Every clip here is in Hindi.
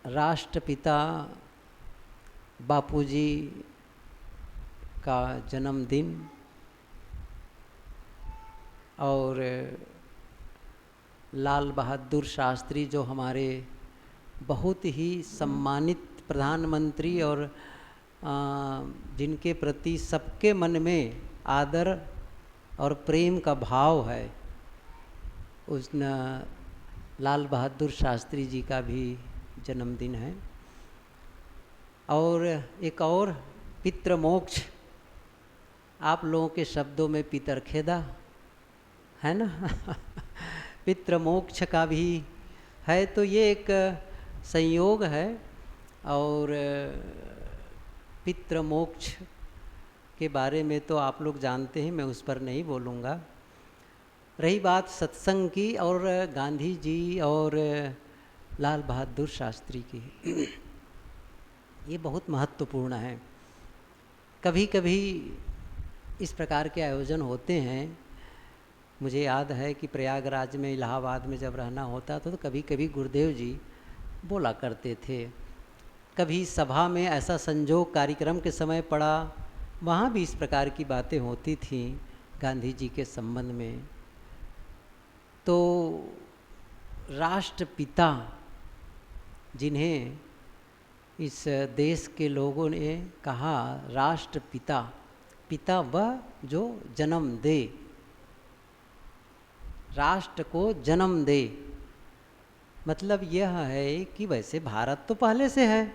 राष्ट्रपिता बापूजी का जन्मदिन और लाल बहादुर शास्त्री जो हमारे बहुत ही सम्मानित प्रधानमंत्री और जिनके प्रति सबके मन में आदर और प्रेम का भाव है, उस लाल बहादुर शास्त्री जी का भी जन्मदिन है। और एक और पितृमोक्ष, आप लोगों के शब्दों में पितरखेदा है ना पितृमोक्ष का भी है। तो ये एक संयोग है और पितृमोक्ष के बारे में तो आप लोग जानते हैं, मैं उस पर नहीं बोलूँगा। रही बात सत्संग की और गांधी जी और लाल बहादुर शास्त्री की ये बहुत महत्वपूर्ण है। कभी कभी इस प्रकार के आयोजन होते हैं। मुझे याद है कि प्रयागराज में, इलाहाबाद में जब रहना होता था तो कभी कभी गुरुदेव जी बोला करते थे। कभी सभा में ऐसा संजोग कार्यक्रम के समय पड़ा, वहाँ भी इस प्रकार की बातें होती थीं गांधी जी के संबंध में। तो राष्ट्रपिता जिन्हें इस देश के लोगों ने कहा राष्ट्रपिता, पिता वह जो जन्म दे, राष्ट्र को जन्म दे, मतलब यह है कि वैसे भारत तो पहले से है,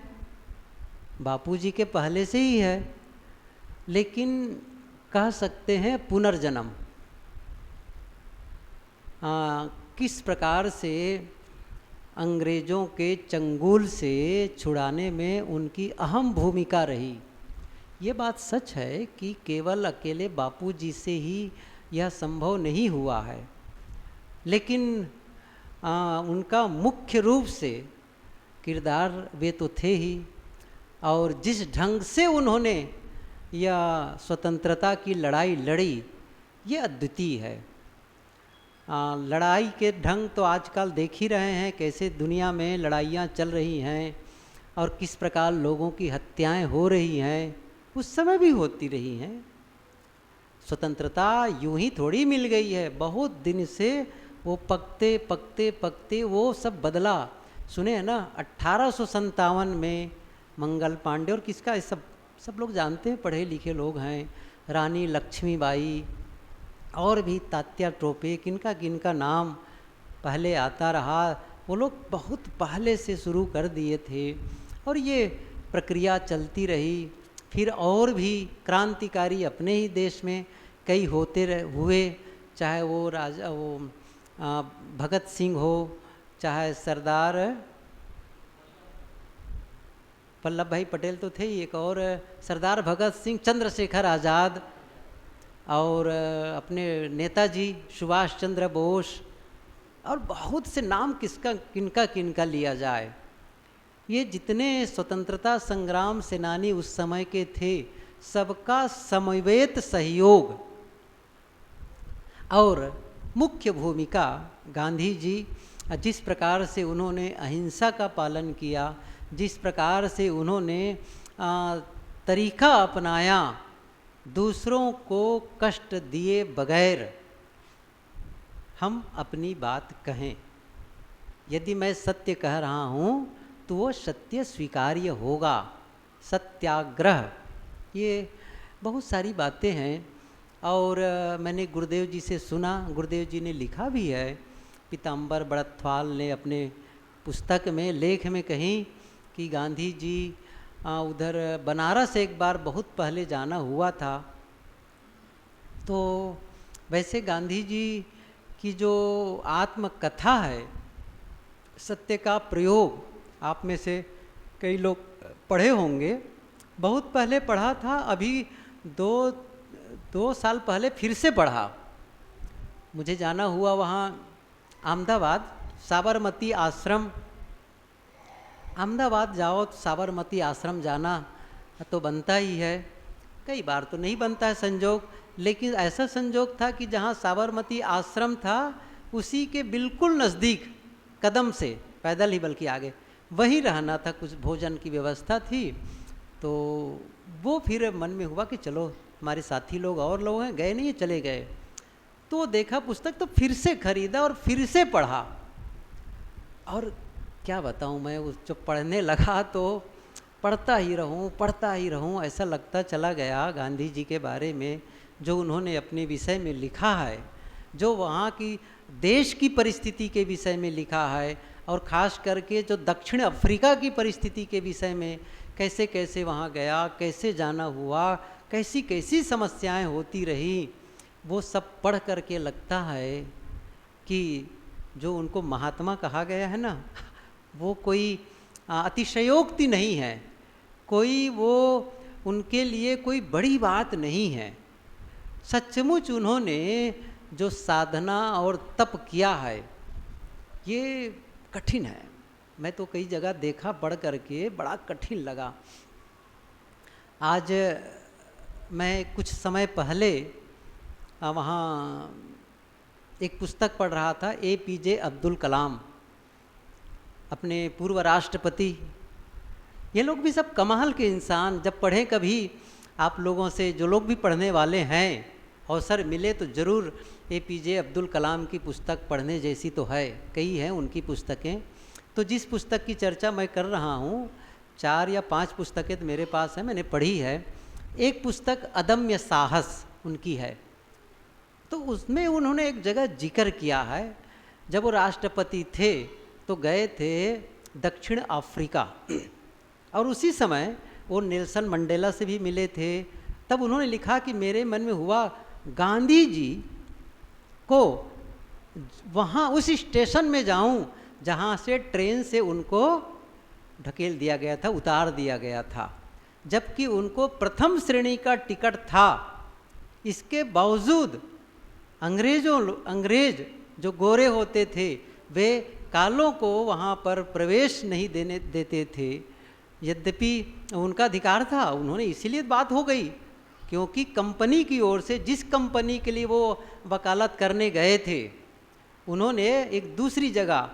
बापूजी के पहले से ही है, लेकिन कह सकते हैं पुनर्जन्म। किस प्रकार से अंग्रेज़ों के चंगुल से छुड़ाने में उनकी अहम भूमिका रही। ये बात सच है कि केवल अकेले बापूजी से ही यह संभव नहीं हुआ है, लेकिन उनका मुख्य रूप से किरदार वे तो थे ही। और जिस ढंग से उन्होंने यह स्वतंत्रता की लड़ाई लड़ी, ये अद्वितीय है। लड़ाई के ढंग तो आजकल देख ही रहे हैं, कैसे दुनिया में लड़ाइयाँ चल रही हैं और किस प्रकार लोगों की हत्याएं हो रही हैं, उस समय भी होती रही हैं। स्वतंत्रता यूं ही थोड़ी मिल गई है, बहुत दिन से वो पकते पकते पकते वो सब बदला। सुने हैं ना, 1857 में मंगल पांडे और किसका, सब लोग जानते हैं, पढ़े लिखे लोग हैं, रानी लक्ष्मीबाई और भी तात्या टोपे, किनका नाम पहले आता रहा, वो लोग बहुत पहले से शुरू कर दिए थे और ये प्रक्रिया चलती रही। फिर और भी क्रांतिकारी अपने ही देश में कई हुए, चाहे वो भगत सिंह हो, चाहे सरदार वल्लभ भाई पटेल तो थे ही, एक और सरदार भगत सिंह, चंद्रशेखर आज़ाद और अपने नेताजी सुभाष चंद्र बोस, और बहुत से नाम किनका लिया जाए। ये जितने स्वतंत्रता संग्राम सेनानी उस समय के थे, सबका समवेत सहयोग और मुख्य भूमिका गांधी जी, जिस प्रकार से उन्होंने अहिंसा का पालन किया, जिस प्रकार से उन्होंने तरीका अपनाया दूसरों को कष्ट दिए बगैर हम अपनी बात कहें। यदि मैं सत्य कह रहा हूँ तो वो सत्य स्वीकार्य होगा। सत्याग्रह, ये बहुत सारी बातें हैं। और मैंने गुरुदेव जी से सुना, गुरुदेव जी ने लिखा भी है, पीताम्बर बड़थवाल ने अपने पुस्तक में लेख में कहीं कि गांधी जी उधर बनारस एक बार बहुत पहले जाना हुआ था। तो वैसे गांधी जी की जो आत्मकथा है, सत्य का प्रयोग, आप में से कई लोग पढ़े होंगे, बहुत पहले पढ़ा था, अभी दो साल पहले फिर से पढ़ा। मुझे जाना हुआ वहाँ अहमदाबाद, साबरमती आश्रम। अहमदाबाद जाओ तो साबरमती आश्रम जाना तो बनता ही है, कई बार तो नहीं बनता है संजोग, लेकिन ऐसा संजोग था कि जहाँ साबरमती आश्रम था उसी के बिल्कुल नज़दीक, कदम से, पैदल ही बल्कि आगे वहीं रहना था, कुछ भोजन की व्यवस्था थी। तो वो फिर मन में हुआ कि चलो हमारे साथी लोग और लोग हैं, गए नहीं, चले गए। तो देखा पुस्तक तो फिर से खरीदा और फिर से पढ़ा। और क्या बताऊं मैं, उस जब पढ़ने लगा तो पढ़ता ही रहूं ऐसा लगता चला गया। गांधी जी के बारे में जो उन्होंने अपने विषय में लिखा है, जो वहाँ की देश की परिस्थिति के विषय में लिखा है, और ख़ास करके जो दक्षिण अफ्रीका की परिस्थिति के विषय में, कैसे कैसे वहाँ गया, कैसे जाना हुआ, कैसी कैसी समस्याएं होती रही, वो सब पढ़ करके लगता है कि जो उनको महात्मा कहा गया है ना, वो कोई अतिशयोक्ति नहीं है, कोई वो उनके लिए कोई बड़ी बात नहीं है। सचमुच उन्होंने जो साधना और तप किया है ये कठिन है। मैं तो कई जगह देखा पढ़ करके, बड़ा कठिन लगा। आज मैं कुछ समय पहले वहाँ एक पुस्तक पढ़ रहा था, APJ अब्दुल कलाम, अपने पूर्व राष्ट्रपति। ये लोग भी सब कमाल के इंसान। जब पढ़ें कभी आप लोगों से, जो लोग भी पढ़ने वाले हैं, अवसर मिले तो ज़रूर APJ अब्दुल कलाम की पुस्तक पढ़ने जैसी तो है, कई हैं उनकी पुस्तकें। तो जिस पुस्तक की चर्चा मैं कर रहा हूँ, 4 या 5 पुस्तकें तो मेरे पास हैं, मैंने पढ़ी है। एक पुस्तक अदम्य साहस उनकी है। तो उसमें उन्होंने एक जगह जिक्र किया है, जब वो राष्ट्रपति थे तो गए थे दक्षिण अफ्रीका, और उसी समय वो नेल्सन मंडेला से भी मिले थे। तब उन्होंने लिखा कि मेरे मन में हुआ गांधी जी को वहाँ उस स्टेशन में जाऊँ जहाँ से ट्रेन से उनको ढकेल दिया गया था, उतार दिया गया था, जबकि उनको प्रथम श्रेणी का टिकट था। इसके बावजूद अंग्रेज जो गोरे होते थे वे कालों को वहाँ पर प्रवेश नहीं देने देते थे। यद्यपि उनका अधिकार था, उन्होंने इसीलिए बात हो गई क्योंकि कंपनी की ओर से, जिस कंपनी के लिए वो वकालत करने गए थे, उन्होंने एक दूसरी जगह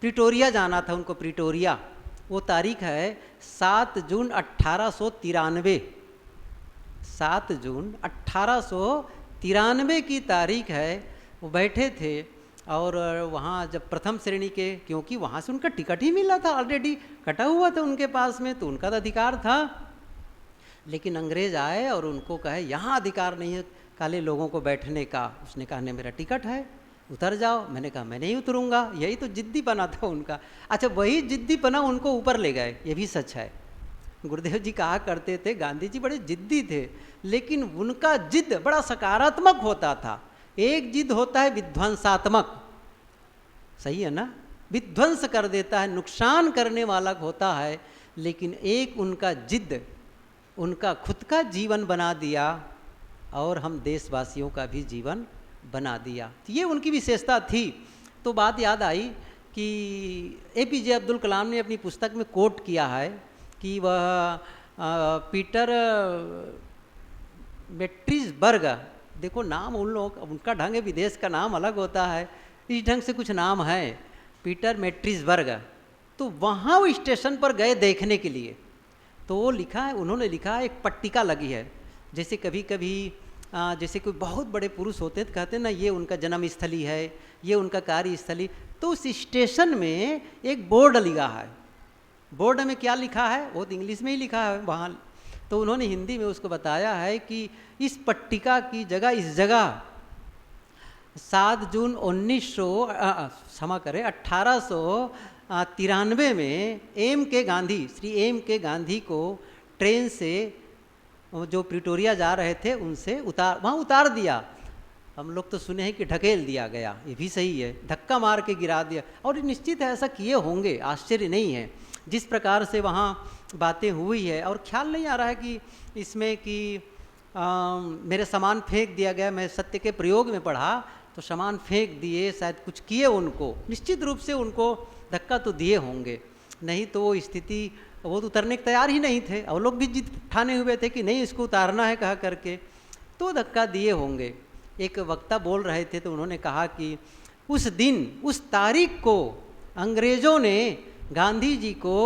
प्रिटोरिया जाना था उनको, प्रिटोरिया। वो तारीख है 7 जून 1893। 7 जून 1893 की तारीख है। वो बैठे थे और वहाँ जब प्रथम श्रेणी के, क्योंकि वहाँ से उनका टिकट ही मिला था, ऑलरेडी कटा हुआ था उनके पास में, तो उनका तो अधिकार था। लेकिन अंग्रेज आए और उनको कहे यहाँ अधिकार नहीं है काले लोगों को बैठने का। उसने कहा नहीं, मेरा टिकट है, उतर जाओ। मैंने कहा मैं नहीं उतरूँगा। यही तो जिद्दीपना था उनका। अच्छा, वही जिद्दीपना उनको ऊपर ले गए, ये भी सच है। गुरुदेव जी कहा करते थे गांधी जी बड़े जिद्दी थे, लेकिन उनका जिद बड़ा सकारात्मक होता था। एक जिद होता है विध्वंसात्मक, सही है ना, विध्वंस कर देता है, नुकसान करने वाला होता है। लेकिन एक उनका जिद उनका खुद का जीवन बना दिया और हम देशवासियों का भी जीवन बना दिया। तो ये उनकी विशेषता थी। तो बात याद आई कि APJ अब्दुल कलाम ने अपनी पुस्तक में कोट किया है कि वह पीटर मेट्रिसबर्ग, देखो नाम उन लोग, उनका ढंग है, विदेश का नाम अलग होता है, इस ढंग से कुछ नाम है, पीटर मेट्रिसबर्ग। तो वहाँ वो स्टेशन पर गए देखने के लिए। तो वो लिखा है, उन्होंने लिखा है, एक पट्टिका लगी है। जैसे कभी कभी जैसे कोई बहुत बड़े पुरुष होते हैं तो कहते हैं ना ये उनका जन्म स्थली है, ये उनका कार्यस्थली। तो उस स्टेशन में एक बोर्ड लगा है। बोर्ड में क्या लिखा है, वो तो इंग्लिश में ही लिखा है वहाँ। तो उन्होंने हिंदी में उसको बताया है कि इस पट्टिका की जगह, इस जगह 7 जून 1893 में M.K. गांधी, श्री M.K. गांधी को ट्रेन से जो प्रिटोरिया जा रहे थे उनसे वहाँ उतार दिया। हम लोग तो सुने हैं कि ढकेल दिया गया, ये भी सही है, धक्का मार के गिरा दिया। और निश्चित है ऐसा किए होंगे, आश्चर्य नहीं है जिस प्रकार से वहाँ बातें हुई है। और ख्याल नहीं आ रहा है कि इसमें कि मेरे सामान फेंक दिया गया। मैं सत्य के प्रयोग में पढ़ा तो सामान फेंक दिए, शायद कुछ किए उनको, निश्चित रूप से उनको धक्का तो दिए होंगे, नहीं तो वो स्थिति, वो तो उतरने के तैयार ही नहीं थे। और लोग भी जिद ठाने हुए थे कि नहीं इसको उतारना है कहा करके, तो धक्का दिए होंगे। एक वक्ता बोल रहे थे तो उन्होंने कहा कि उस दिन, उस तारीख को अंग्रेजों ने गांधी जी को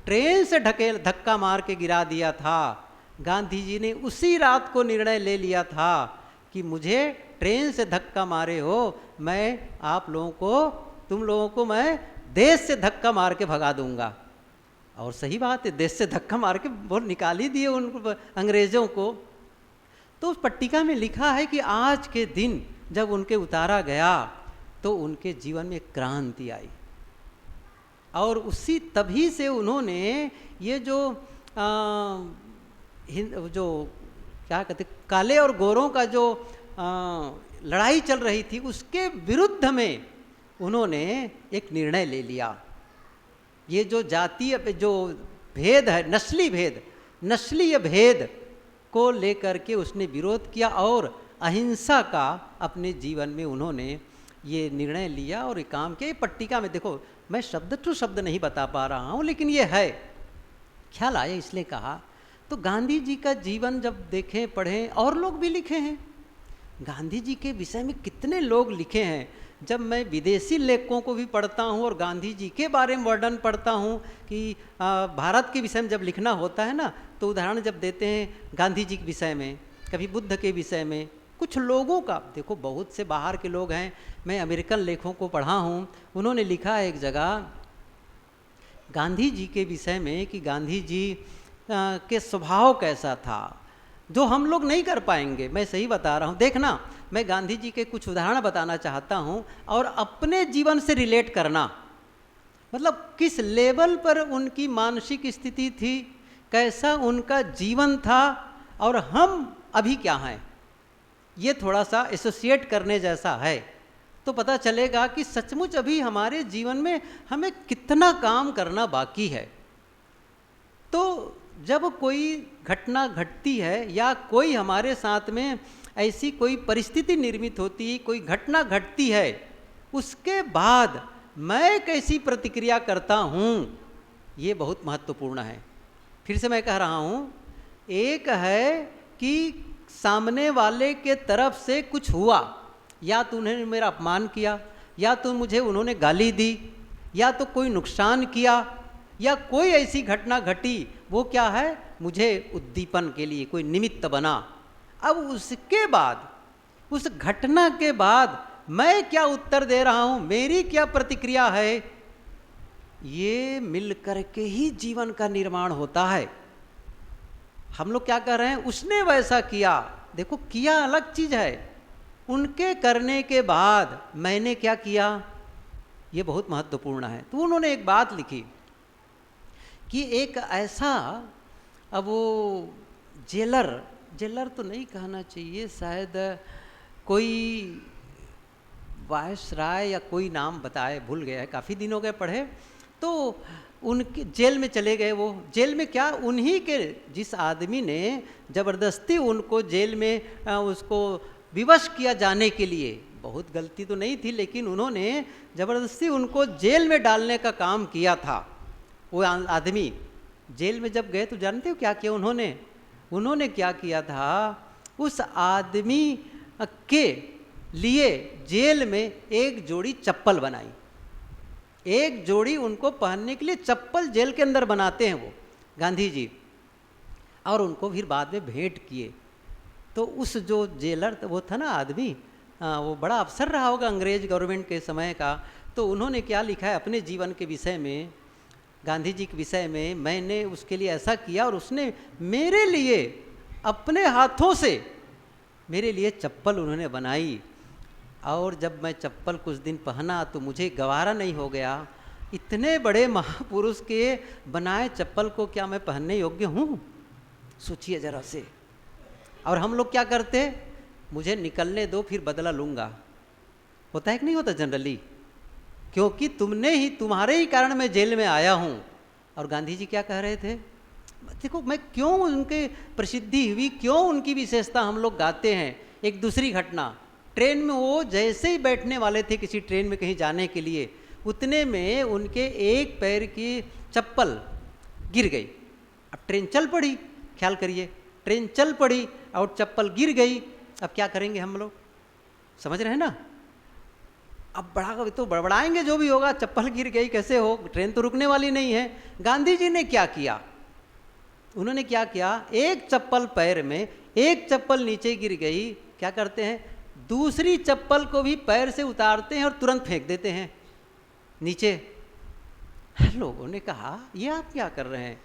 ट्रेन से धक्का मार के गिरा दिया था। गांधी जी ने उसी रात को निर्णय ले लिया था कि मुझे ट्रेन से धक्का मारे हो, मैं आप लोगों को, तुम लोगों को मैं देश से धक्का मार के भगा दूंगा। और सही बात है, देश से धक्का मार के वो निकाल ही दिए उनको, अंग्रेज़ों को। तो उस पट्टिका में लिखा है कि आज के दिन जब उनके उतारा गया तो उनके जीवन में क्रांति आई, और उसी तभी से उन्होंने ये जो जो क्या कहते, काले और गोरों का जो लड़ाई चल रही थी उसके विरुद्ध में उन्होंने एक निर्णय ले लिया। ये जो जातीय जो भेद है, नस्लीय भेद को लेकर के उसने विरोध किया और अहिंसा का अपने जीवन में उन्होंने ये निर्णय लिया और ये काम किया। पट्टिका में देखो, मैं शब्द टू शब्द नहीं बता पा रहा हूँ, लेकिन ये है, ख्याल आया इसलिए कहा। तो गांधी जी का जीवन जब देखें, पढ़ें, और लोग भी लिखे हैं गांधी जी के विषय में, कितने लोग लिखे हैं। जब मैं विदेशी लेखकों को भी पढ़ता हूँ और गांधी जी के बारे में वर्णन पढ़ता हूँ कि भारत के विषय में जब लिखना होता है ना, तो उदाहरण जब देते हैं गांधी जी के विषय में, कभी बुद्ध के विषय में, कुछ लोगों का, देखो बहुत से बाहर के लोग हैं, मैं अमेरिकन लेखकों को पढ़ा हूँ, उन्होंने लिखा है एक जगह गांधी जी के विषय में कि गांधी जी के स्वभाव कैसा था, जो हम लोग नहीं कर पाएंगे। मैं सही बता रहा हूँ, देखना, मैं गांधी जी के कुछ उदाहरण बताना चाहता हूँ और अपने जीवन से रिलेट करना, मतलब किस लेवल पर उनकी मानसिक स्थिति थी, कैसा उनका जीवन था और हम अभी क्या हैं, ये थोड़ा सा एसोसिएट करने जैसा है। तो पता चलेगा कि सचमुच अभी हमारे जीवन में हमें कितना काम करना बाकी है। तो जब कोई घटना घटती है या कोई हमारे साथ में ऐसी कोई परिस्थिति निर्मित होती है, कोई घटना घटती है, उसके बाद मैं कैसी प्रतिक्रिया करता हूँ, ये बहुत महत्वपूर्ण है। फिर से मैं कह रहा हूँ, एक है कि सामने वाले के तरफ से कुछ हुआ, या तो उन्होंने मेरा अपमान किया, या तो मुझे उन्होंने गाली दी, या तो कोई नुकसान किया, या कोई ऐसी घटना घटी, वो क्या है, मुझे उद्दीपन के लिए कोई निमित्त बना। अब उसके बाद, उस घटना के बाद मैं क्या उत्तर दे रहा हूँ, मेरी क्या प्रतिक्रिया है, ये मिल करके ही जीवन का निर्माण होता है। हम लोग क्या कर रहे हैं, उसने वैसा किया, देखो किया अलग चीज है, उनके करने के बाद मैंने क्या किया, ये बहुत महत्वपूर्ण है। तो उन्होंने एक बात लिखी कि एक ऐसा, अब वो जेलर तो नहीं कहना चाहिए, शायद कोई वायसराय या कोई नाम बताए, भूल गया है, काफ़ी दिन हो गए पढ़े। तो उनके जेल में चले गए। वो जेल में क्या, उन्हीं के, जिस आदमी ने ज़बरदस्ती उनको जेल में उसको विवश किया जाने के लिए, बहुत गलती तो नहीं थी, लेकिन उन्होंने ज़बरदस्ती उनको जेल में डालने का काम किया था। वो आदमी जेल में जब गए तो जानते हो क्या किया उन्होंने क्या किया था, उस आदमी के लिए जेल में एक जोड़ी चप्पल बनाई, एक जोड़ी उनको पहनने के लिए चप्पल जेल के अंदर बनाते हैं वो गांधी जी, और उनको फिर बाद में भेंट किए। तो उस जो जेलर वो था ना आदमी, वो बड़ा अफसर रहा होगा अंग्रेज गवर्नमेंट के समय का। तो उन्होंने क्या लिखा है अपने जीवन के विषय में, गांधी जी के विषय में, मैंने उसके लिए ऐसा किया और उसने मेरे लिए अपने हाथों से मेरे लिए चप्पल उन्होंने बनाई, और जब मैं चप्पल कुछ दिन पहना तो मुझे गवारा नहीं हो गया, इतने बड़े महापुरुष के बनाए चप्पल को क्या मैं पहनने योग्य हूँ, सोचिए जरा से। और हम लोग क्या करते, मुझे निकलने दो फिर बदला लूँगा, होता है कि नहीं होता जनरली, क्योंकि तुम्हारे ही कारण मैं जेल में आया हूँ। और गांधी जी क्या कह रहे थे, देखो मैं क्यों उनके प्रसिद्धि हुई, क्यों उनकी विशेषता हम लोग गाते हैं। एक दूसरी घटना, ट्रेन में वो जैसे ही बैठने वाले थे किसी ट्रेन में कहीं जाने के लिए, उतने में उनके एक पैर की चप्पल गिर गई। अब ट्रेन चल पड़ी, ख्याल करिए, ट्रेन चल पड़ी और चप्पल गिर गई। अब क्या करेंगे हम लोग, समझ रहे हैं ना। अब बड़ा तो बड़बड़ाएंगे जो भी होगा, चप्पल गिर गई कैसे हो, ट्रेन तो रुकने वाली नहीं है। गांधी जी ने क्या किया, उन्होंने क्या किया, एक चप्पल पैर में, एक चप्पल नीचे गिर गई, क्या करते हैं, दूसरी चप्पल को भी पैर से उतारते हैं और तुरंत फेंक देते हैं नीचे। लोगों ने कहा ये आप क्या कर रहे हैं,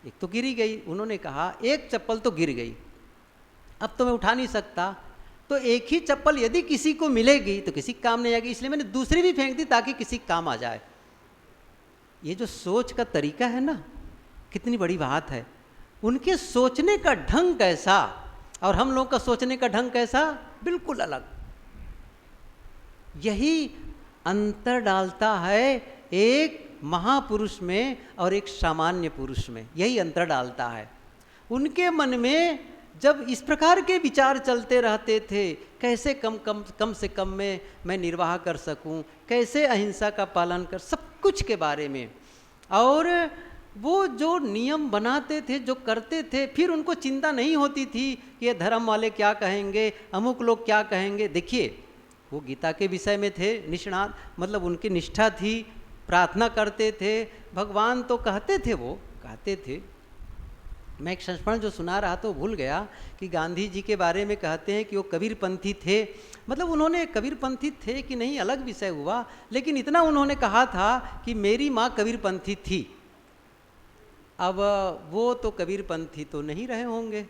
एक तो गिरी गई, उन्होंने कहा एक चप्पल तो गिर गई, अब तो मैं उठा नहीं सकता, तो एक ही चप्पल यदि किसी को मिलेगी तो किसी काम नहीं आएगी, इसलिए मैंने दूसरी भी फेंक दी ताकि किसी काम आ जाए। ये जो सोच का तरीका है ना, कितनी बड़ी बात है। उनके सोचने का ढंग कैसा और हम लोग का सोचने का ढंग कैसा, बिल्कुल अलग। यही अंतर डालता है एक महापुरुष में और एक सामान्य पुरुष में, यही अंतर डालता है। उनके मन में जब इस प्रकार के विचार चलते रहते थे, कैसे कम से कम में मैं निर्वाह कर सकूं, कैसे अहिंसा का पालन कर, सब कुछ के बारे में। और वो जो नियम बनाते थे, जो करते थे, फिर उनको चिंता नहीं होती थी कि ये धर्म वाले क्या कहेंगे, अमुक लोग क्या कहेंगे। देखिए वो गीता के विषय में थे निष्णात, मतलब उनकी निष्ठा थी, प्रार्थना करते थे, भगवान तो कहते थे, वो कहते थे। मैं एक संस्मरण जो सुना रहा तो भूल गया कि गांधी जी के बारे में कहते हैं कि वो कबीरपंथी थे, मतलब उन्होंने कबीरपंथी थे कि नहीं अलग विषय हुआ, लेकिन इतना उन्होंने कहा था कि मेरी माँ कबीरपंथी थी। अब वो तो कबीरपंथी तो नहीं रहे होंगे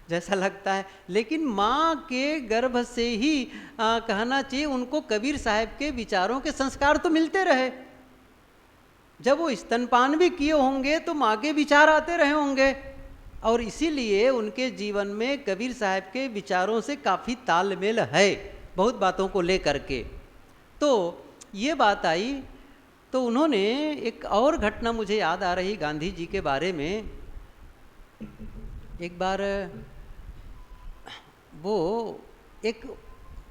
जैसा लगता है, लेकिन माँ के गर्भ से ही कहना चाहिए उनको कबीर साहब के विचारों के संस्कार तो मिलते रहे। जब वो स्तनपान भी किए होंगे तो माँ के विचार आते रहे होंगे, और इसीलिए उनके जीवन में कबीर साहब के विचारों से काफ़ी तालमेल है बहुत बातों को लेकर के। तो ये बात आई, तो उन्होंने एक और घटना मुझे याद आ रही गांधी जी के बारे में। एक बार वो एक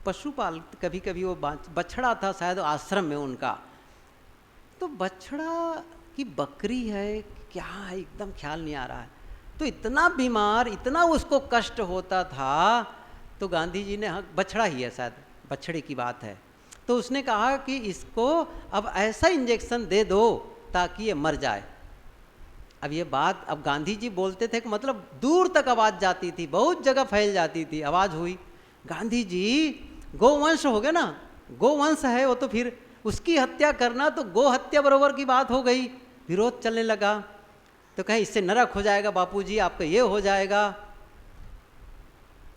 पशुपाल, कभी कभी वो बछड़ा था शायद आश्रम में उनका, तो बछड़ा की बकरी है क्या है एकदम ख्याल नहीं आ रहा है, तो इतना बीमार, इतना उसको कष्ट होता था, तो गांधी जी ने, हाँ बछड़ा ही है शायद, बछड़े की बात है, तो उसने कहा कि इसको अब ऐसा इंजेक्शन दे दो ताकि ये मर जाए। अब ये बात, अब गांधी जी बोलते थे कि मतलब दूर तक आवाज़ जाती थी, बहुत जगह फैल जाती थी, आवाज़ हुई। गांधी जी गोवंश हो गए ना, गोवंश है वो, तो फिर उसकी हत्या करना तो गो हत्या बराबर की बात हो गई, विरोध चलने लगा। तो कहें इससे नरक हो जाएगा बापूजी, आपका ये हो जाएगा।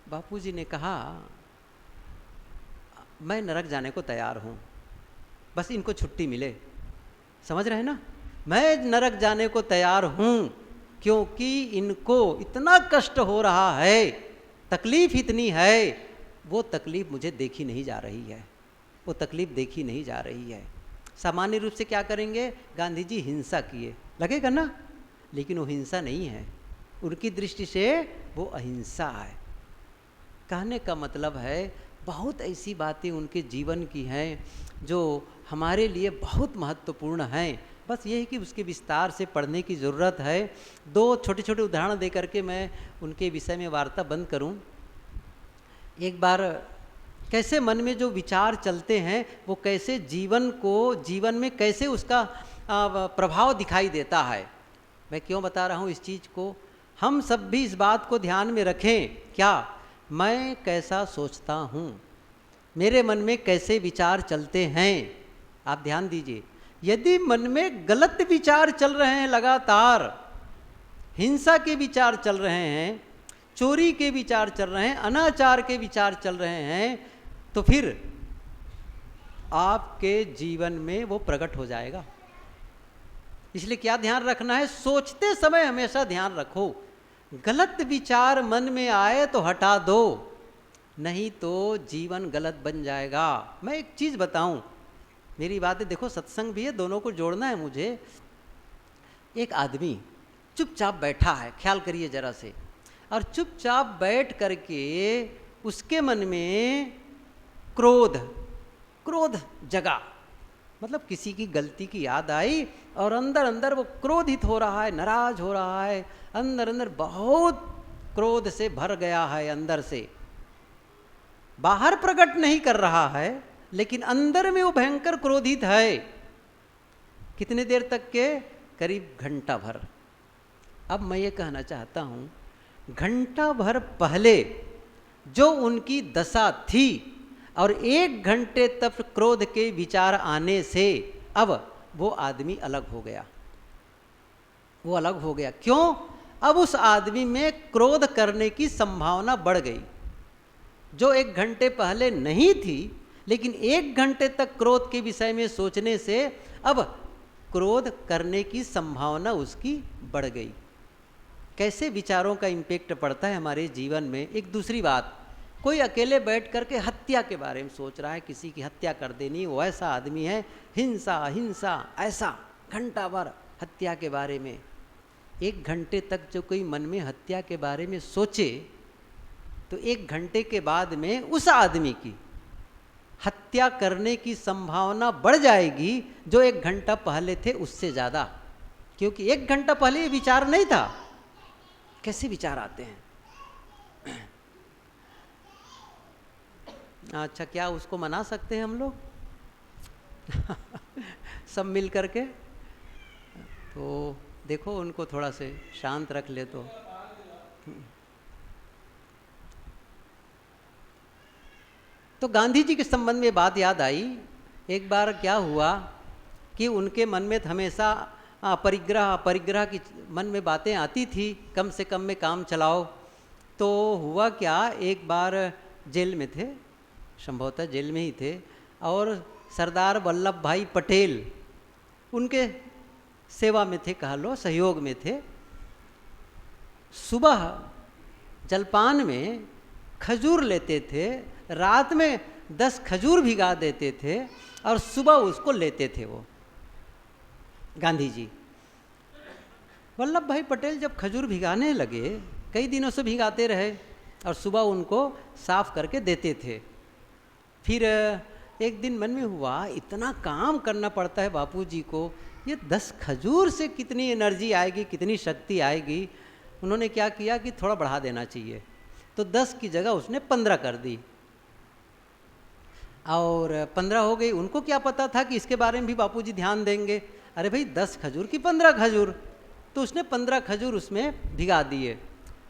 बापूजी ने कहा मैं नरक जाने को तैयार हूँ, बस इनको छुट्टी मिले, समझ रहे हैं ना, मैं नरक जाने को तैयार हूँ, क्योंकि इनको इतना कष्ट हो रहा है, तकलीफ इतनी है, वो तकलीफ मुझे देखी नहीं जा रही है, वो तकलीफ देखी नहीं जा रही है। सामान्य रूप से क्या करेंगे, गांधी जी हिंसा किए, लगेगा ना, लेकिन वो हिंसा नहीं है, उनकी दृष्टि से वो अहिंसा है। कहने का मतलब है बहुत ऐसी बातें उनके जीवन की हैं जो हमारे लिए बहुत महत्वपूर्ण हैं, बस ये है कि उसके विस्तार से पढ़ने की ज़रूरत है। दो छोटे छोटे उदाहरण दे करके मैं उनके विषय में वार्ता बंद करूं। एक बार कैसे मन में जो विचार चलते हैं वो कैसे जीवन में कैसे उसका प्रभाव दिखाई देता है। मैं क्यों बता रहा हूँ इस चीज़ को, हम सब भी इस बात को ध्यान में रखें, क्या मैं कैसा सोचता हूँ, मेरे मन में कैसे विचार चलते हैं। आप ध्यान दीजिए, यदि मन में गलत विचार चल रहे हैं, लगातार हिंसा के विचार चल रहे हैं, चोरी के विचार चल रहे हैं, अनाचार के विचार चल रहे हैं, तो फिर आपके जीवन में वो प्रकट हो जाएगा। इसलिए क्या ध्यान रखना है, सोचते समय हमेशा ध्यान रखो, गलत विचार मन में आए तो हटा दो, नहीं तो जीवन गलत बन जाएगा। मैं एक चीज़ बताऊं, मेरी बातें देखो, सत्संग भी है, दोनों को जोड़ना है मुझे। एक आदमी चुपचाप बैठा है, ख्याल करिए जरा से, और चुपचाप बैठ करके उसके मन में क्रोध जगा, मतलब किसी की गलती की याद आई और अंदर अंदर वो क्रोधित हो रहा है, नाराज हो रहा है, अंदर अंदर बहुत क्रोध से भर गया है, अंदर से बाहर प्रकट नहीं कर रहा है, लेकिन अंदर में वो भयंकर क्रोधित है। कितने देर तक के? करीब घंटा भर। अब मैं ये कहना चाहता हूँ, घंटा भर पहले जो उनकी दशा थी और 1 घंटे तक क्रोध के विचार आने से अब वो आदमी अलग हो गया। वो अलग हो गया क्यों? अब उस आदमी में क्रोध करने की संभावना बढ़ गई, जो 1 घंटे पहले नहीं थी, लेकिन 1 घंटे तक क्रोध के विषय में सोचने से अब क्रोध करने की संभावना उसकी बढ़ गई। कैसे विचारों का इम्पेक्ट पड़ता है हमारे जीवन में। एक दूसरी बात, कोई अकेले बैठ करके हत्या के बारे में सोच रहा है, किसी की हत्या कर देनी, वो ऐसा आदमी है, हिंसा हिंसा ऐसा, घंटा भर हत्या के बारे में। 1 घंटे तक जो कोई मन में हत्या के बारे में सोचे तो 1 घंटे के बाद में उस आदमी की हत्या करने की संभावना बढ़ जाएगी जो 1 घंटा पहले थे उससे ज़्यादा, क्योंकि 1 घंटा पहले ये विचार नहीं था। कैसे विचार आते हैं? अच्छा, क्या उसको मना सकते हैं हम लोग? सब मिल करके? तो देखो उनको थोड़ा से शांत रख ले तो गांधी जी के संबंध में बात याद आई। एक बार क्या हुआ कि उनके मन में हमेशा परिग्रह की मन में बातें आती थी, कम से कम में काम चलाओ। तो हुआ क्या, एक बार जेल में थे, संभवतः जेल में ही थे, और सरदार वल्लभ भाई पटेल उनके सेवा में थे, कह लो सहयोग में थे। सुबह जलपान में खजूर लेते थे, रात में 10 खजूर भिगा देते थे और सुबह उसको लेते थे वो गांधी जी। वल्लभ भाई पटेल जब खजूर भिगाने लगे, कई दिनों से भिगाते रहे और सुबह उनको साफ करके देते थे। फिर एक दिन मन में हुआ, इतना काम करना पड़ता है बापूजी को, ये 10 खजूर से कितनी एनर्जी आएगी, कितनी शक्ति आएगी। उन्होंने क्या किया कि थोड़ा बढ़ा देना चाहिए, तो 10 की जगह उसने 15 कर दी और 15 हो गई। उनको क्या पता था कि इसके बारे में भी बापूजी ध्यान देंगे। अरे भाई 10 खजूर की 15 खजूर, तो उसने 15 खजूर उसमें भिगा दिए।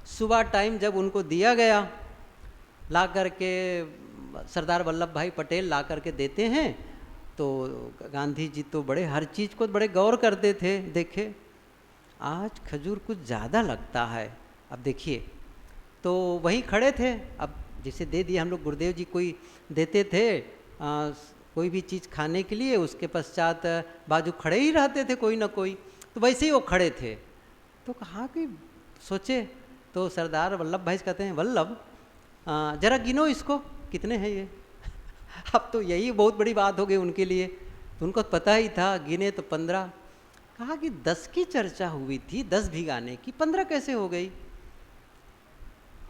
सुबह टाइम जब उनको दिया गया, ला करके सरदार वल्लभ भाई पटेल ला करके देते हैं, तो गांधी जी तो बड़े हर चीज़ को बड़े गौर करते थे। देखे आज खजूर कुछ ज़्यादा लगता है। अब देखिए, तो वहीं खड़े थे। अब जैसे दे दिए, हम लोग गुरुदेव जी कोई देते थे कोई भी चीज़ खाने के लिए, उसके पश्चात बाजू खड़े ही रहते थे कोई ना कोई, तो वैसे ही वो खड़े थे। तो कहा कि सोचे, तो सरदार वल्लभ भाई कहते हैं, वल्लभ जरा गिनो इसको, कितने हैं ये? अब तो यही बहुत बड़ी बात हो गई उनके लिए, तो उनको पता ही था, गिने तो 15। कहा कि 10 की चर्चा हुई थी, 10 भिगाने की, 15 कैसे हो गई?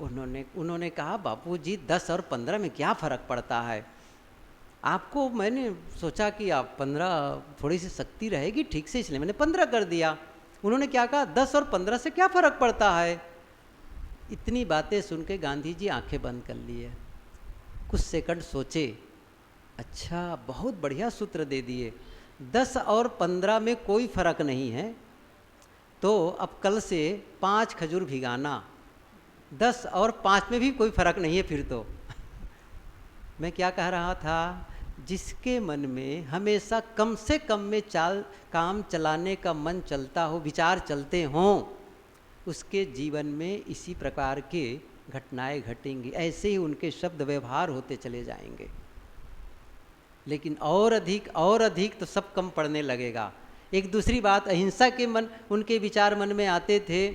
उन्होंने कहा, बापूजी 10 और 15 में क्या फ़र्क पड़ता है? आपको मैंने सोचा कि आप 15 थोड़ी सी शक्ति रहेगी ठीक से, इसलिए मैंने 15 कर दिया। उन्होंने क्या कहा, 10 और 15 से क्या फ़र्क पड़ता है? इतनी बातें सुन के गांधी जी आंखें बंद कर लिए, कुछ सेकंड सोचे, अच्छा बहुत बढ़िया सूत्र दे दिए, 10 और 15 में कोई फ़र्क नहीं है, तो अब कल से 5 खजूर भिगाना, 10 और 5 में भी कोई फ़र्क नहीं है फिर तो। मैं क्या कह रहा था, जिसके मन में हमेशा कम से कम में काम चलाने का मन चलता हो, विचार चलते हों, उसके जीवन में इसी प्रकार के घटनाएं घटेंगी। ऐसे ही उनके शब्द व्यवहार होते चले जाएंगे। लेकिन और अधिक तो सब कम पड़ने लगेगा। एक दूसरी बात, अहिंसा के मन उनके विचार मन में आते थे,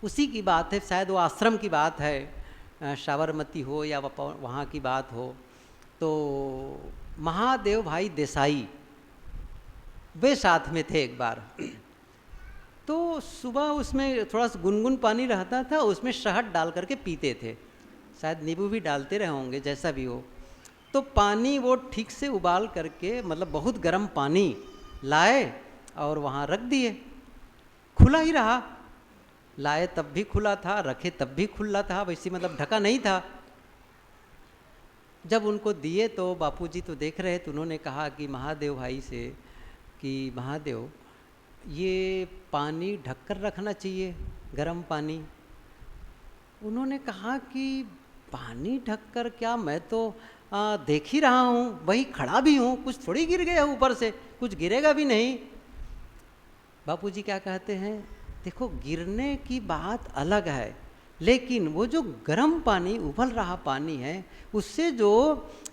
उसी की बात है, शायद वो आश्रम की बात है, साबरमती हो या वहाँ की बात हो। तो महादेव भाई देसाई वे साथ में थे एक बार। तो सुबह उसमें थोड़ा सा गुनगुन पानी रहता था, उसमें शहद डाल करके पीते थे, शायद नींबू भी डालते रहे होंगे, जैसा भी हो। तो पानी वो ठीक से उबाल करके, मतलब बहुत गर्म पानी लाए और वहाँ रख दिए, खुला ही रहा। लाए तब भी खुला था, रखे तब भी खुला था, वैसे मतलब ढका नहीं था। जब उनको दिए तो बापूजी तो देख रहे तो उन्होंने कहा कि महादेव भाई से कि महादेव ये पानी ढककर रखना चाहिए, गर्म पानी। उन्होंने कहा कि पानी ढककर क्या, मैं तो देख ही रहा हूँ, वही खड़ा भी हूँ, कुछ थोड़ी गिर गया ऊपर से, कुछ गिरेगा भी नहीं। बापूजी क्या कहते हैं, देखो गिरने की बात अलग है, लेकिन वो जो गर्म पानी, उबल रहा पानी है, उससे जो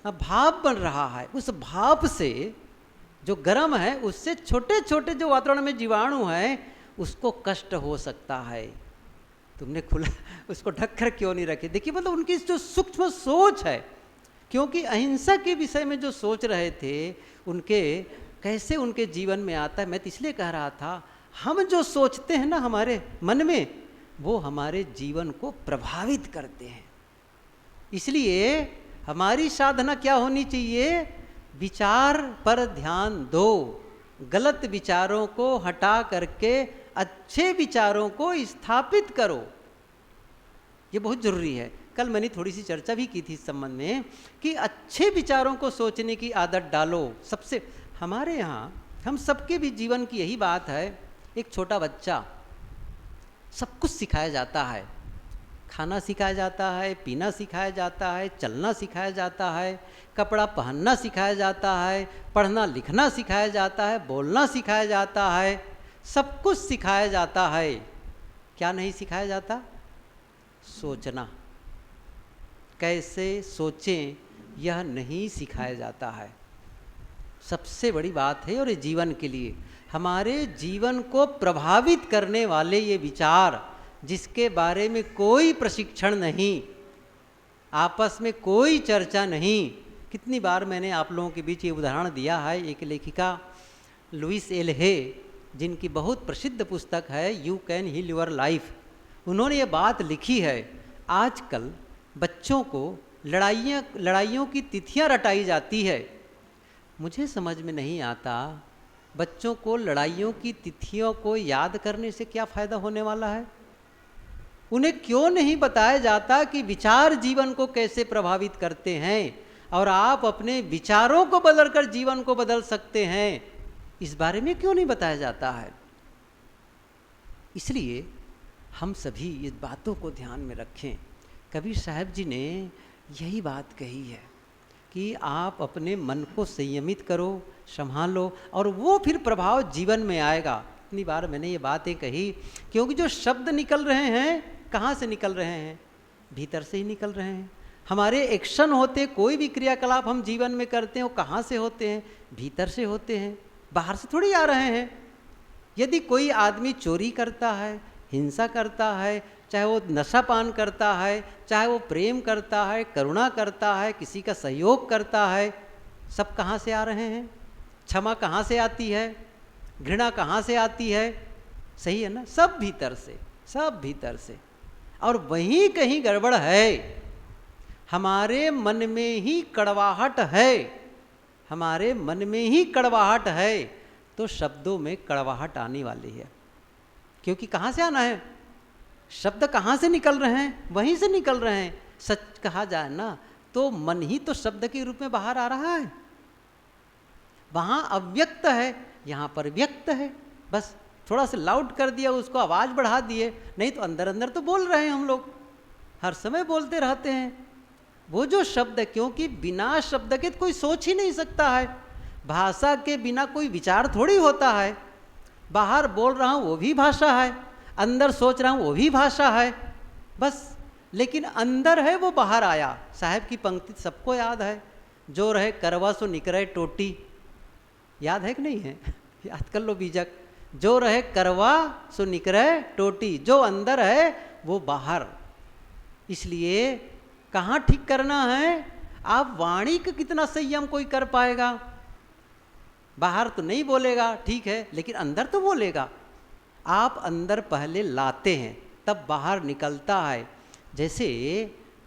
भाप बन रहा है, उस भाप से जो गर्म है, उससे छोटे छोटे जो वातावरण में जीवाणु हैं उसको कष्ट हो सकता है। तुमने खुला उसको ढककर क्यों नहीं रखे? देखिए मतलब उनकी जो सूक्ष्म सोच है, क्योंकि अहिंसा के विषय में जो सोच रहे थे उनके, कैसे उनके जीवन में आता है। मैं तो इसलिए कह रहा था, हम जो सोचते हैं ना हमारे मन में, वो हमारे जीवन को प्रभावित करते हैं। इसलिए हमारी साधना क्या होनी चाहिए? विचार पर ध्यान दो, गलत विचारों को हटा करके अच्छे विचारों को स्थापित करो, ये बहुत जरूरी है। कल मैंने थोड़ी सी चर्चा भी की थी इस संबंध में कि अच्छे विचारों को सोचने की आदत डालो। सबसे हमारे यहाँ, हम सबके भी जीवन की यही बात है। एक छोटा बच्चा, सब कुछ सिखाया जाता है, खाना सिखाया जाता है, पीना सिखाया जाता है, चलना सिखाया जाता है, कपड़ा पहनना सिखाया जाता है, पढ़ना लिखना सिखाया जाता है, बोलना सिखाया जाता है, सब कुछ सिखाया जाता है। क्या नहीं सिखाया जाता? सोचना, कैसे सोचें, यह नहीं सिखाया जाता है। सबसे बड़ी बात है। और ये जीवन के लिए, हमारे जीवन को प्रभावित करने वाले ये विचार, जिसके बारे में कोई प्रशिक्षण नहीं, आपस में कोई चर्चा नहीं। कितनी बार मैंने आप लोगों के बीच ये उदाहरण दिया है। एक लेखिका लुइस एल हे, जिनकी बहुत प्रसिद्ध पुस्तक है you can heal your life, उन्होंने ये बात लिखी है, आजकल बच्चों को लड़ाइयों की तिथियां रटाई जाती है। मुझे समझ में नहीं आता, बच्चों को लड़ाइयों की तिथियों को याद करने से क्या फ़ायदा होने वाला है? उन्हें क्यों नहीं बताया जाता कि विचार जीवन को कैसे प्रभावित करते हैं और आप अपने विचारों को बदलकर जीवन को बदल सकते हैं? इस बारे में क्यों नहीं बताया जाता है? इसलिए हम सभी इस बातों को ध्यान में रखें। कबीर साहब जी ने यही बात कही है कि आप अपने मन को संयमित करो, संभालो, और वो फिर प्रभाव जीवन में आएगा। इतनी बार मैंने ये बातें कही, क्योंकि जो शब्द निकल रहे हैं, कहाँ से निकल रहे हैं? भीतर से ही निकल रहे हैं। हमारे एक्शन होते, कोई भी क्रियाकलाप हम जीवन में करते हैं, वो कहाँ से होते हैं? भीतर से होते हैं, बाहर से थोड़ी आ रहे हैं। यदि कोई आदमी चोरी करता है, हिंसा करता है, चाहे वो नशा पान करता है, चाहे वो प्रेम करता है, करुणा करता है, किसी का सहयोग करता है, सब कहाँ से आ रहे हैं? क्षमा कहाँ से आती है? घृणा कहाँ से आती है? सही है ना? सब भीतर से, सब भीतर से। और वहीं कहीं गड़बड़ है, हमारे मन में ही कड़वाहट है, हमारे मन में ही कड़वाहट है, तो शब्दों में कड़वाहट आने वाली है। क्योंकि कहाँ से आना है? शब्द कहाँ से निकल रहे हैं? वहीं से निकल रहे हैं। सच कहा जाए ना तो मन ही तो शब्द के रूप में बाहर आ रहा है। वहाँ अव्यक्त है, यहाँ पर व्यक्त है। बस थोड़ा सा लाउड कर दिया, उसको आवाज़ बढ़ा दिए, नहीं तो अंदर अंदर तो बोल रहे हैं हम लोग, हर समय बोलते रहते हैं। वो जो शब्द है, क्योंकि बिना शब्द के कोई सोच ही नहीं सकता है। भाषा के बिना कोई विचार थोड़ी होता है। बाहर बोल रहा हूँ वो भी भाषा है, अंदर सोच रहा हूँ वो भी भाषा है, बस। लेकिन अंदर है वो बाहर आया। साहब की पंक्ति सबको याद है, जो रहे करवा सो निकरे टोटी। याद है कि नहीं है? याद कर लो बीजक। जो रहे करवा सो निकरे टोटी, जो अंदर है वो बाहर। इसलिए कहाँ ठीक करना है? आप वाणी का कितना संयम कोई कर पाएगा? बाहर तो नहीं बोलेगा, ठीक है, लेकिन अंदर तो बोलेगा। आप अंदर पहले लाते हैं, तब बाहर निकलता है। जैसे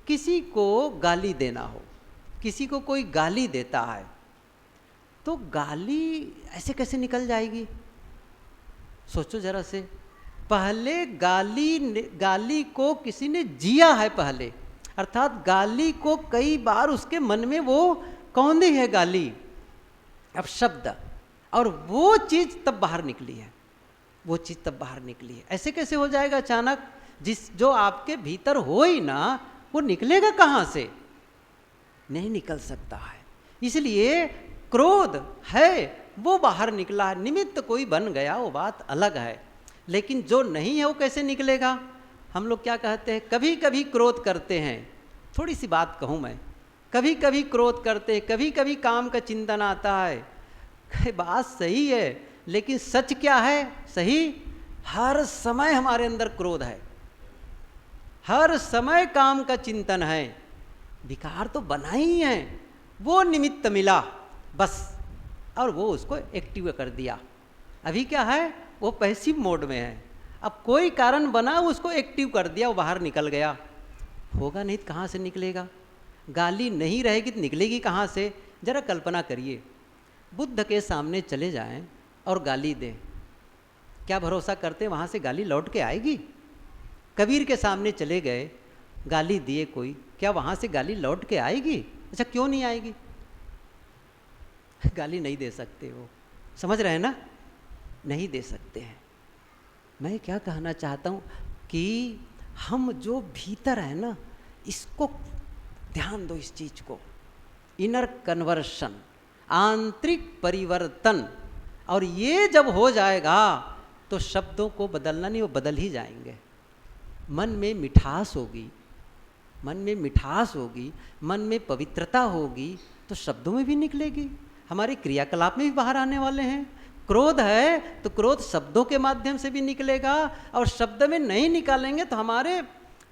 किसी को गाली देना हो, किसी को कोई गाली देता है, तो गाली ऐसे कैसे निकल जाएगी? सोचो जरा से। पहले गाली को किसी ने जिया है पहले, अर्थात गाली को कई बार उसके मन में वो कौंधी है गाली, अब शब्द, और वो चीज़ तब बाहर निकली है, वो चीज़ तब बाहर निकली है। ऐसे कैसे हो जाएगा अचानक? जो आपके भीतर हो ही ना, वो निकलेगा कहाँ से? नहीं निकल सकता है। इसलिए क्रोध है वो बाहर निकला, निमित्त कोई बन गया, वो बात अलग है, लेकिन जो नहीं है वो कैसे निकलेगा? हम लोग क्या कहते हैं, कभी कभी क्रोध करते हैं। थोड़ी सी बात कहूँ मैं, कभी कभी क्रोध करते हैं, कभी कभी काम का चिंतन आता है। बात सही है, लेकिन सच क्या है? सही, हर समय हमारे अंदर क्रोध है, हर समय काम का चिंतन है। विकार तो बना ही है, वो निमित्त मिला बस, और वो उसको एक्टिव कर दिया। अभी क्या है, वो पैसिव मोड में है। अब कोई कारण बना, उसको एक्टिव कर दिया, वो बाहर निकल गया। होगा नहीं तो कहाँ से निकलेगा? गाली नहीं रहेगी तो निकलेगी कहाँ से? जरा कल्पना करिए, बुद्ध के सामने चले जाएं और गाली दें, क्या भरोसा करते वहाँ से गाली लौट के आएगी? कबीर के सामने चले गए, गाली दिए कोई, क्या वहाँ से गाली लौट के आएगी? अच्छा, क्यों नहीं आएगी? गाली नहीं दे सकते वो, समझ रहे हैं ना? नहीं दे सकते हैं। मैं क्या कहना चाहता हूँ कि हम जो भीतर है ना, इसको ध्यान दो, इस चीज को, इनर कन्वर्शन, आंतरिक परिवर्तन। और ये जब हो जाएगा तो शब्दों को बदलना नहीं, वो बदल ही जाएंगे। मन में मिठास होगी, मन में मिठास होगी, मन में पवित्रता होगी, तो शब्दों में भी निकलेगी, हमारे क्रियाकलाप में भी बाहर आने वाले हैं। क्रोध है तो क्रोध शब्दों के माध्यम से भी निकलेगा, और शब्द में नहीं निकालेंगे तो हमारे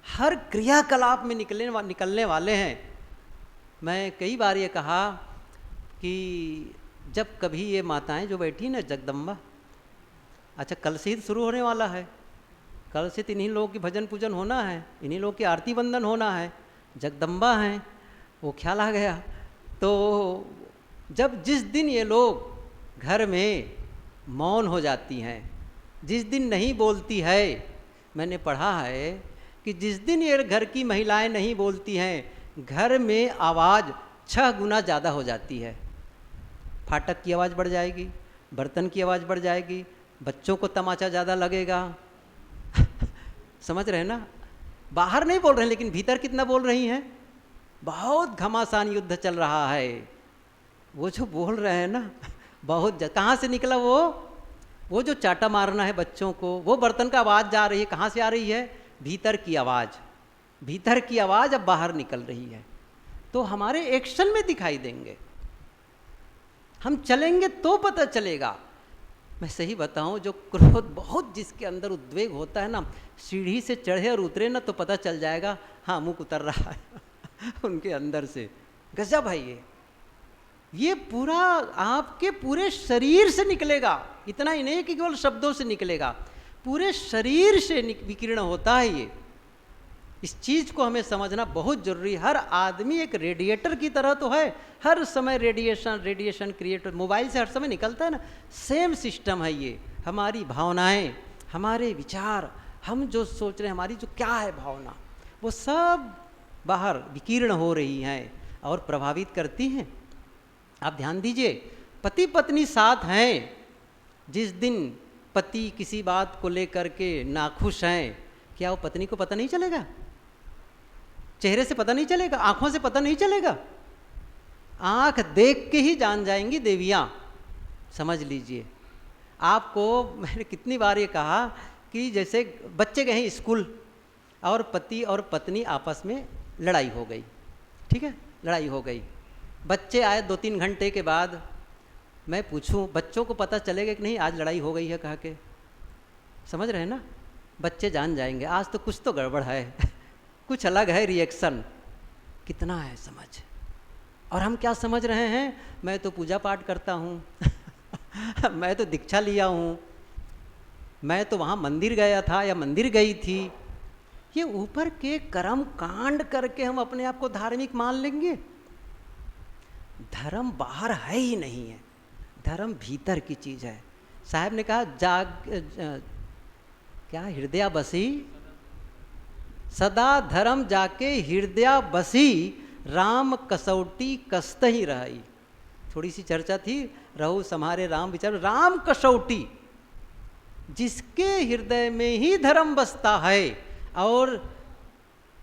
हर क्रियाकलाप में निकलने वाले हैं। मैं कई बार ये कहा कि जब कभी ये माताएं जो बैठी ना, जगदम्बा, अच्छा कल से ही शुरू होने वाला है, कल से तो इन्हीं लोगों की भजन पूजन होना है, इन्हीं लोगों की आरती बंदन होना है, जगदम्बा हैं, वो ख्याल आ गया। तो जब जिस दिन ये लोग घर में मौन हो जाती हैं, जिस दिन नहीं बोलती है, मैंने पढ़ा है कि जिस दिन ये घर की महिलाएं नहीं बोलती हैं, घर में आवाज़ 6 गुना ज़्यादा हो जाती है। फाटक की आवाज़ बढ़ जाएगी, बर्तन की आवाज़ बढ़ जाएगी, बच्चों को तमाचा ज़्यादा लगेगा। समझ रहे हैं ना? बाहर नहीं बोल रहे हैं, लेकिन भीतर कितना बोल रही हैं? बहुत घमासान युद्ध चल रहा है। वो जो बोल रहे हैं ना, बहुत कहाँ से निकला वो जो चाटा मारना है बच्चों को, वो बर्तन का आवाज़ जा रही है, कहाँ से आ रही है? भीतर की आवाज़, भीतर की आवाज़ अब बाहर निकल रही है। तो हमारे एक्शन में दिखाई देंगे, हम चलेंगे तो पता चलेगा। मैं सही बताऊं, जो क्रोध बहुत जिसके अंदर उद्वेग होता है ना, सीढ़ी से चढ़े और उतरे ना तो पता चल जाएगा, हाँ मुँह उतर रहा है उनके अंदर से। गजब है ये पूरा आपके पूरे शरीर से निकलेगा। इतना ही नहीं कि केवल शब्दों से निकलेगा, पूरे शरीर से विकीर्ण होता है ये। इस चीज़ को हमें समझना बहुत जरूरी है। हर आदमी एक रेडिएटर की तरह तो है, हर समय रेडिएशन क्रिएट, मोबाइल से हर समय निकलता है ना, सेम सिस्टम है ये। हमारी भावनाएं, हमारे विचार, हम जो सोच रहे हैं, हमारी जो क्या है भावना, वो सब बाहर विकीर्ण हो रही हैं और प्रभावित करती हैं। आप ध्यान दीजिए, पति पत्नी साथ हैं, जिस दिन पति किसी बात को लेकर के नाखुश हैं, क्या वो पत्नी को पता नहीं चलेगा? चेहरे से पता नहीं चलेगा, आंखों से पता नहीं चलेगा, आंख देख के ही जान जाएंगी देवियाँ। समझ लीजिए। आपको मैंने कितनी बार ये कहा कि जैसे बच्चे गए हैं स्कूल और पति और पत्नी आपस में लड़ाई हो गई, ठीक है, लड़ाई हो गई, बच्चे आए 2-3 घंटे के बाद, मैं पूछूं बच्चों को पता चलेगा कि नहीं आज लड़ाई हो गई है कह के? समझ रहे हैं ना? बच्चे जान जाएंगे आज तो कुछ तो गड़बड़ है कुछ अलग है रिएक्शन। कितना है समझ? और हम क्या समझ रहे हैं, मैं तो पूजा पाठ करता हूँ मैं तो दीक्षा लिया हूँ, मैं तो वहाँ मंदिर गया था या मंदिर गई थी। ये ऊपर के कर्म कांड करके हम अपने आप को धार्मिक मान लेंगे। धर्म बाहर है ही नहीं है, धर्म भीतर की चीज़ है। साहब ने कहा क्या हृदय बसी सदा धर्म जाके हृदय बसी, राम कसौटी कस्त ही रही। थोड़ी सी चर्चा थी, रहु सम्हारे राम विचार। राम कसौटी, जिसके हृदय में ही धर्म बसता है, और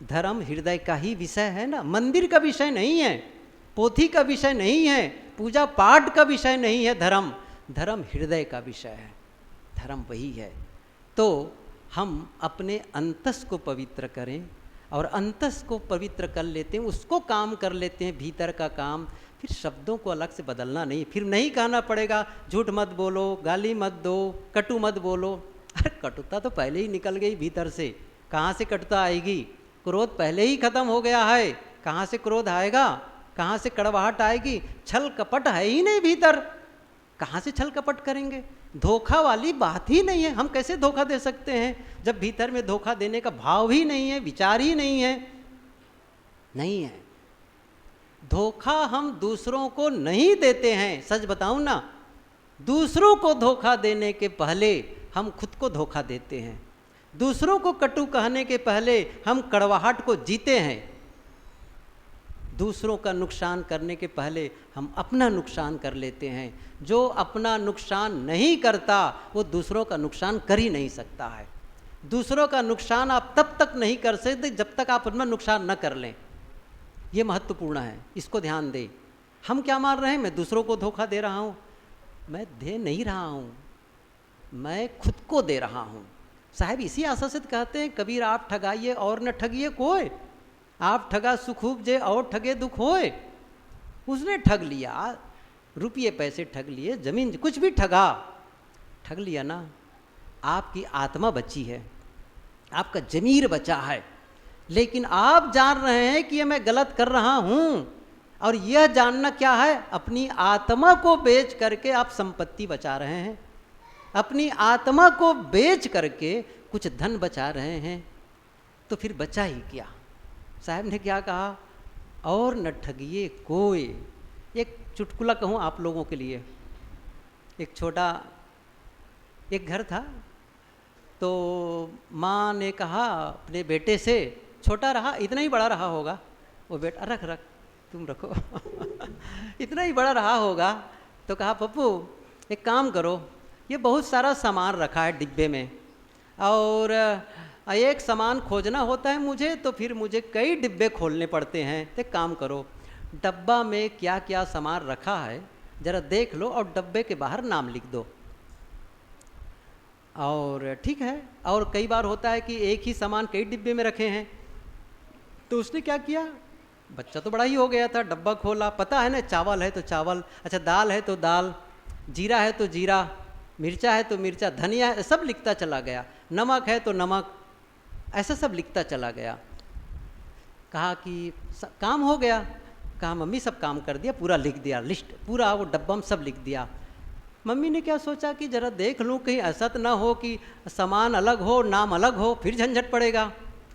धर्म हृदय का ही विषय है ना, मंदिर का विषय नहीं है, पोथी का विषय नहीं है, पूजा पाठ का विषय नहीं है। धर्म धर्म हृदय का विषय है, धर्म वही है। तो हम अपने अंतस को पवित्र करें, और अंतस को पवित्र कर लेते हैं, उसको काम कर लेते हैं, भीतर का काम। फिर शब्दों को अलग से बदलना नहीं, फिर नहीं कहना पड़ेगा झूठ मत बोलो, गाली मत दो, कटु मत बोलो। अरे कटुता तो पहले ही निकल गई भीतर से, कहाँ से कटुता आएगी? क्रोध पहले ही खत्म हो गया है, कहाँ से क्रोध आएगा? कहाँ से कड़वाहट आएगी? छल कपट है ही नहीं भीतर, कहाँ से छल कपट करेंगे? धोखा वाली बात ही नहीं है। हम कैसे धोखा दे सकते हैं जब भीतर में धोखा देने का भाव ही नहीं है, विचार ही नहीं है? नहीं है। धोखा हम दूसरों को नहीं देते हैं। सच बताऊं ना, दूसरों को धोखा देने के पहले हम खुद को धोखा देते हैं। दूसरों को कटु कहने के पहले हम कड़वाहट को जीते हैं। दूसरों का नुकसान करने के पहले हम अपना नुकसान कर लेते हैं। जो अपना नुकसान नहीं करता वो दूसरों का नुकसान कर ही नहीं सकता है। दूसरों का नुकसान आप तब तक नहीं कर सकते जब तक आप अपना नुकसान न कर लें। ये महत्वपूर्ण है, इसको ध्यान दें। हम क्या मान रहे हैं? मैं दूसरों को धोखा दे रहा हूँ। मैं दे नहीं रहा हूँ, मैं खुद को दे रहा हूँ। साहब इसी आशा से कहते हैं कबीर, आप ठगाइए और न ठगिए कोई, आप ठगा सुख उपजे और ठगे दुख होए। उसने ठग लिया, रुपये पैसे ठग लिए, जमीन कुछ भी ठगा, ठग लिया ना। आपकी आत्मा बची है, आपका जमीर बचा है, लेकिन आप जान रहे हैं कि ये मैं गलत कर रहा हूँ। और यह जानना क्या है? अपनी आत्मा को बेच करके आप संपत्ति बचा रहे हैं, अपनी आत्मा को बेच करके कुछ धन बचा रहे हैं। तो फिर बचा ही क्या? साहब ने क्या कहा? और न ठगिए कोई। एक चुटकुला कहूँ आप लोगों के लिए। एक छोटा एक घर था, तो माँ ने कहा अपने बेटे से, छोटा रहा, इतना ही बड़ा रहा होगा वो बेटा, रख रख तुम रखो इतना ही बड़ा रहा होगा। तो कहा पप्पू एक काम करो, ये बहुत सारा सामान रखा है डिब्बे में, और एक सामान खोजना होता है मुझे, तो फिर मुझे कई डिब्बे खोलने पड़ते हैं। तो एक काम करो, डब्बा में क्या क्या सामान रखा है ज़रा देख लो, और डब्बे के बाहर नाम लिख दो। और ठीक है। और कई बार होता है कि एक ही सामान कई डिब्बे में रखे हैं। तो उसने क्या किया, बच्चा तो बड़ा ही हो गया था, डब्बा खोला, पता है ना चावल है तो चावल, अच्छा दाल है तो दाल, जीरा है तो जीरा, मिर्चा है तो मिर्चा, धनिया है, सब लिखता चला गया, नमक है तो नमक, ऐसा सब लिखता चला गया। कहा कि काम हो गया। कहा मम्मी सब काम कर दिया, पूरा लिख दिया, लिस्ट पूरा वो डब्बा में सब लिख दिया। मम्मी ने क्या सोचा कि ज़रा देख लूँ कहीं ऐसा तो ना हो कि सामान अलग हो, नाम अलग हो, फिर झंझट पड़ेगा,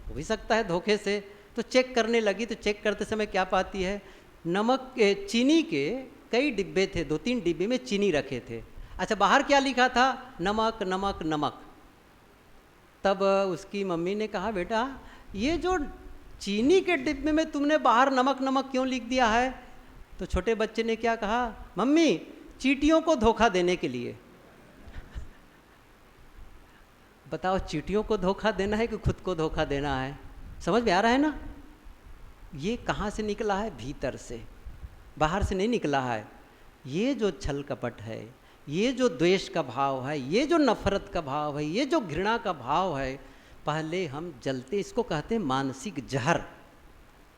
हो भी सकता है धोखे से। तो चेक करने लगी, तो चेक करते समय क्या पाती है, नमक के चीनी के कई डिब्बे थे, 2-3 डिब्बे में चीनी रखे थे। अच्छा बाहर क्या लिखा था? नमक नमक नमक। तब उसकी मम्मी ने कहा बेटा ये जो चीनी के डिब्बे में तुमने बाहर नमक नमक क्यों लिख दिया है? तो छोटे बच्चे ने क्या कहा, मम्मी चींटियों को धोखा देने के लिए। बताओ चींटियों को धोखा देना है कि खुद को धोखा देना है? समझ में आ रहा है ना? ये कहाँ से निकला है? भीतर से, बाहर से नहीं निकला है। ये जो छल कपट है, ये जो द्वेष का भाव है, ये जो नफरत का भाव है, ये जो घृणा का भाव है, पहले हम जलते, इसको कहते हैं मानसिक जहर।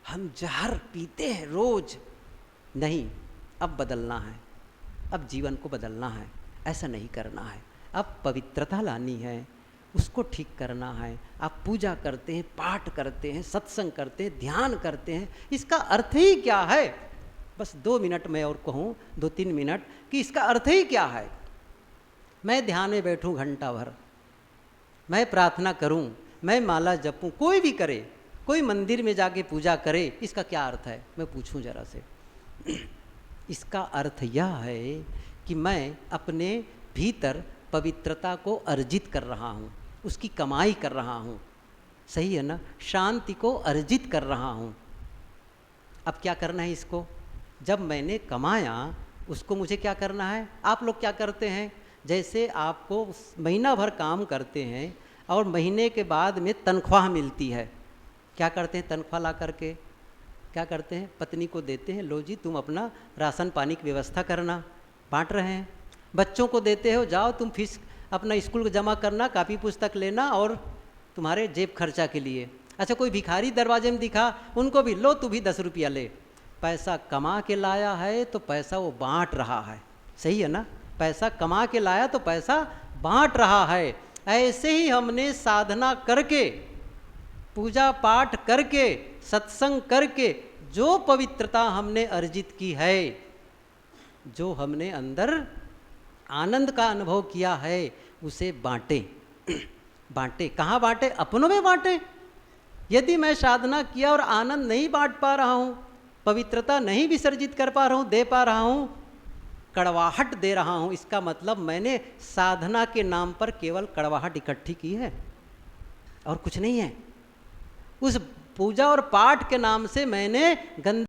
हम जहर पीते हैं रोज। नहीं, अब बदलना है, अब जीवन को बदलना है, ऐसा नहीं करना है। अब पवित्रता लानी है, उसको ठीक करना है। आप पूजा करते हैं, पाठ करते हैं, सत्संग करते हैं, ध्यान करते हैं, इसका अर्थ ही क्या है? बस 2 मिनट में और कहूँ, 2-3 मिनट, कि इसका अर्थ ही क्या है? मैं ध्यान में बैठूं घंटा भर, मैं प्रार्थना करूं, मैं माला जपूं, कोई भी करे, कोई मंदिर में जाके पूजा करे, इसका क्या अर्थ है? मैं पूछूं जरा से। इसका अर्थ यह है कि मैं अपने भीतर पवित्रता को अर्जित कर रहा हूँ, उसकी कमाई कर रहा हूँ। सही है ना, शांति को अर्जित कर रहा हूँ। अब क्या करना है इसको, जब मैंने कमाया उसको मुझे क्या करना है। आप लोग क्या करते हैं, जैसे आपको महीना भर काम करते हैं और महीने के बाद में तनख्वाह मिलती है, क्या करते हैं, तनख्वाह ला करके क्या करते हैं, पत्नी को देते हैं, लो जी तुम अपना राशन पानी की व्यवस्था करना, बांट रहे हैं। बच्चों को देते हो, जाओ तुम फीस अपना स्कूल को जमा करना, कापी पुस्तक लेना और तुम्हारे जेब खर्चा के लिए। अच्छा, कोई भिखारी दरवाजे में दिखा, उनको भी लो, तू भी 10 रुपया ले। पैसा कमा के लाया है तो पैसा वो बांट रहा है, सही है ना, पैसा कमा के लाया तो पैसा बांट रहा है। ऐसे ही हमने साधना करके, पूजा पाठ करके, सत्संग करके जो पवित्रता हमने अर्जित की है, जो हमने अंदर आनंद का अनुभव किया है, उसे बांटे। बांटे कहाँ बांटे, अपनों में बांटे। यदि मैं साधना किया और आनंद नहीं बांट पा रहा हूँ, पवित्रता नहीं विसर्जित कर पा रहा हूँ, दे पा रहा हूँ, कड़वाहट दे रहा हूँ, इसका मतलब मैंने साधना के नाम पर केवल कड़वाहट इकट्ठी की है और कुछ नहीं है। उस पूजा और पाठ के नाम से मैंने गंदे